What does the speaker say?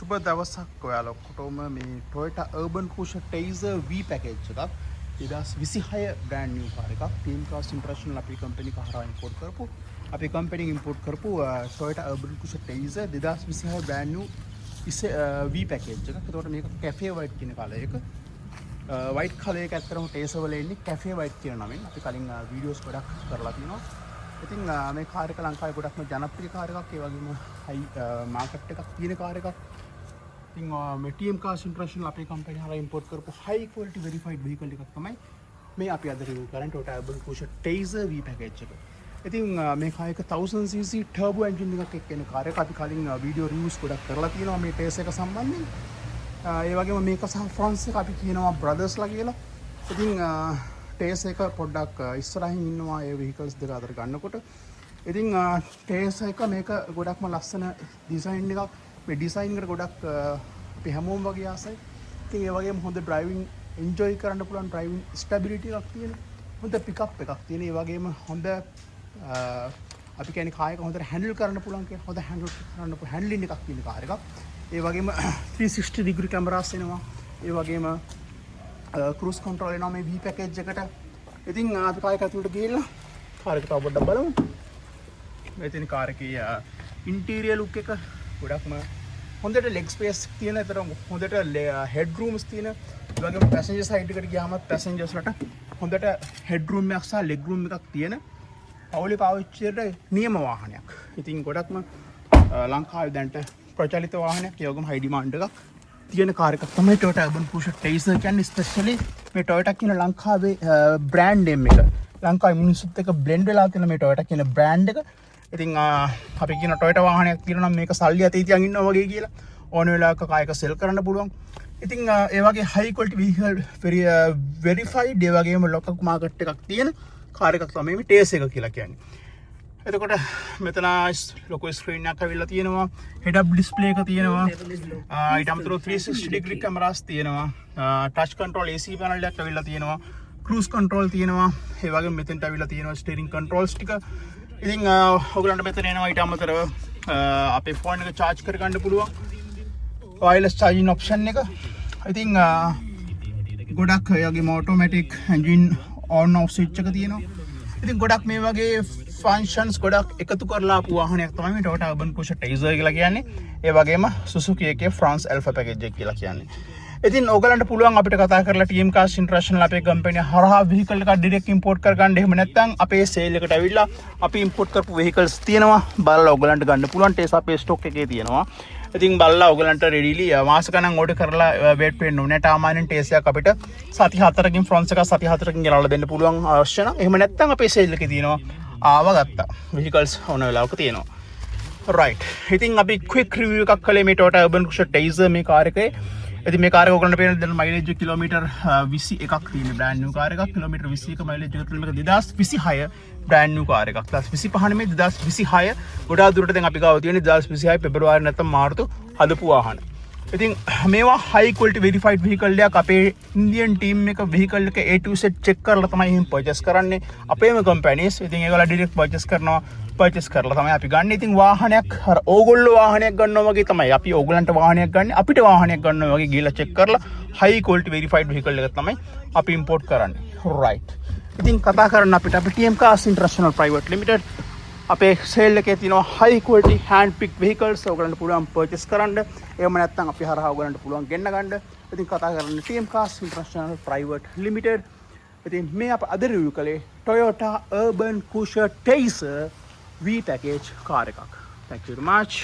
සුබ දවසක් ඔයාලා ඔක්කොටම මේ Toyota Urban Cruiser Tayzer V package එකක් 2026 brand new car එකක් Team Cars International අපේ කම්පැනි එක හරහා import කරපු අපේ කම්පැනි එකෙන් import කරපු Toyota Urban Cruiser Tayzer 2026 brand new V package එකක්. ඒතකොට මේක cafe white කියන කලර් එක. white colour එක ඇත්තටම Tayzer වල එන්නේ cafe white කියන නමින්. අපි කලින් videos ගොඩක් කරලා තියෙනවා. ඉතින් මේ කාර් එක ලංකාවේ ගොඩක්ම ජනප්‍රිය කාර් එකක්. ඒ වගේම හයි මාකට් එකක් තියෙන කාර් එකක්. ඉතින් මේ TM Cars International අපේ කම්පැනි හරහා import කරපු high quality verified vehicle එකක් තමයි මේ අපි අද review කරන්නේ Toyota Urban Cruiser Tayzer V package එක. ඉතින් මේ කාර් එක 1000cc turbo engine එකක් එක්ක එන කාර් එක. අපි කලින් video reviews ගොඩක් කරලා තියෙනවා මේ Tayzer එක සම්බන්ධයෙන්. ඒ වගේම මේක සහ France එක අපි කියනවා brothersලා කියලා. ඉතින් Tayzer එක පොඩ්ඩක් ඉස්සරහින් ඉන්නවා ඒ vehicles දෙක අතර ගන්නකොට. ඉතින් Tayzer එක මේක ගොඩක්ම ලස්සන ඩිසයින් එකක්. මේ ඩිසයින් එකට ගොඩක් අපි හැමෝම වගේ ආසයි. ඉතින් ඒ වගේම හොඳ ඩ්‍රයිවිං එන්ජොයි කරන්න පුළුවන් ඩ්‍රයිවිං ස්ටැබිලිටි එකක් තියෙන. හොඳ පිකප් එකක් තියෙන. ඒ වගේම හොඳ අපි කියන්නේ කාර් එක හොඳට හැන්ඩල් කරන්න පුළුවන් කියන හොඳ හැන්ඩල් කරන්න පුළුවන් හැන්ඩලින් එකක් තියෙන කාර් එකක්. ඒ වගේම 360 degree cameras එනවා. ඒ වගේම cruise control එනවා මේ V package එකට. ඉතින් අපි කාර් එක ඇතුළට ගිහිල්ලා කාර් එක තව පොඩ්ඩක් බලමු. මේ කාර් එකේ interior look එක ගොඩක්ම හොඳට leg space තියෙන. ඒතර හොඳට head rooms තියෙන. ඒ වගේම passenger side එකට ගියාමත් passengers ලට හොඳට head room එකක් සහ leg room එකක් තියෙන. පවුලේ පාවිච්චියට නියම වාහනයක්. ඉතින් ගොඩක්ම ලංකාවේ දැන්ට ප්‍රචලිත වාහනයක්. ඒ වගේම high demand එකක් තියෙන කාර් එකක් තමයි Toyota Urban Cruiser Tayzer කියන්නේ. ස්පෙෂලි මේ Toyota කියන ලංකාවේ බ්‍රෑන්ඩ් නේම් එක. ලංකාවේ මිනිස්සුත් එක්ක බ්ලෙන්ඩ් වෙලා තියෙන මේ Toyota කියන බ්‍රෑන්ඩ් එක. ඉතින් අපි කියන Toyota වාහනයක් තියෙනවා නම් මේක සල්ලි අතේ තියන් ඉන්නවා වගේ කියලා ඕන වෙලාවක කායක සෙල් කරන්න පුළුවන්. ඉතින් ඒ වගේ high quality vehicle verified ඒ වගේම local market එකක් තියෙන කාර් එකක් තමයි මේ Tayzer එක කියලා කියන්නේ. එතකොට මෙතන ලොකු ස්ක්‍රීන් එකක් අවිල්ලා තියෙනවා. head up display එක තියෙනවා. ඊට අමතරව 360 degree cameras තියෙනවා. touch control AC panel එකක් අවිල්ලා තියෙනවා. cruise control තියෙනවා. ඒ වගේම මෙතෙන්ට අවිල්ලා තියෙනවා steering controls ටික. ඉතින් ඔයගලන්ට මෙතන එනවා ඊට අමතරව අපේ ෆෝන් එක charge කරගන්න පුළුවන් wireless charging option එක. ඉතින් ගොඩක් ඒ වගේම automatic engine on off switch එක තියෙනවා. ඉතින් ගොඩක් මේ වගේ functions ගොඩක් එකතු කරලා ආපු වාහනයක් තමයි මේ Toyota Urban Cruiser Tayzer කියලා කියන්නේ. ඒ වගේම Suzuki එකේ France Alpha package එක කියලා කියන්නේ. ඉතින් ඕගලන්ට පුළුවන් අපිට කතා කරලා TM Cars International අපේ කම්පැනි හරහා vehicle එක direct import කරගන්න. එහෙම නැත්නම් අපේ sale එකට ඇවිල්ලා අපි import කරපු vehicles තියෙනවා. බලලා ඕගලන්ට ගන්න පුළුවන්. Tayzer අපේ stock එකේ තියෙනවා. ඉතින් බලලා ඕගලන්ට readily මාස ගණන් order කරලා wait වෙන්න ඕනේ. සාමාන්‍යයෙන් Tayzer එකක් අපිට සති 4කින් France එකක් සති 4කින් ගෙනල්ලා දෙන්න පුළුවන් අවශ්‍ය නම්. එහෙම නැත්නම් අපේ sale එකේ තියෙනවා. ආව ගත්තා. vehicles ඕන වෙලාවක තියෙනවා. right. ඉතින් අපි quick review එකක් කළේ මේ Toyota Urban Cruiser Tayzer මේ කාර් එකේ. ඉතින් මේ කාර් එක ඔයගොල්ලන්ට පේන දැන් මයිලේජ් කිලෝමීටර් 21ක් තියෙන බ්‍රෑන්ඩ් නිව් කාර් එකක්. කිලෝමීටර් 21ක මයිලේජ් එක තුල මේක 2026 බ්‍රෑන්ඩ් නිව් කාර් එකක්. 2025 නෙමෙයි 2026 ගොඩාක් දුරට දැන් අපි ගාව තියෙන 2026 පෙබරවාරි නැත්නම් මාර්තු හදපු වාහන. ඉතින් මේවා high quality verified vehicle එකක්. අපේ ඉන්දියන් ටීම් එක vehicle එක A to Z check කරලා තමයි එහෙම purchase කරන්නේ. අපේම companies. ඉතින් ඒගොල්ලෝ direct purchase කරනවා. purchase කරලා තමයි අපි ගන්න. ඉතින් වාහනයක් අර ඕගොල්ලෝ වාහනයක් ගන්නවා වගේ තමයි අපි ඕගොල්ලන්ට වාහනයක් ගන්න. අපිට වාහනයක් ගන්නවා වගේ ගිහලා check කරලා high quality verified vehicle එකක් තමයි අපි import කරන්නේ. right. ඉතින් කතා කරන්න අපිට TM Cars International Private Limited අපේ sale එකේ තියෙනවා high quality hand picked vehicles. ඔයගලන්ට පුළුවන් purchase කරන්න. එහෙම නැත්නම් අපි හරහා ඔයගලන්ට පුළුවන් ගෙන්න ගන්න. ඉතින් කතා කරන්න TM Cars International Private Limited. ඉතින් මේ අප අද review කළේ Toyota Urban Cruiser Tayzer V package car එකක්. Thank you very much.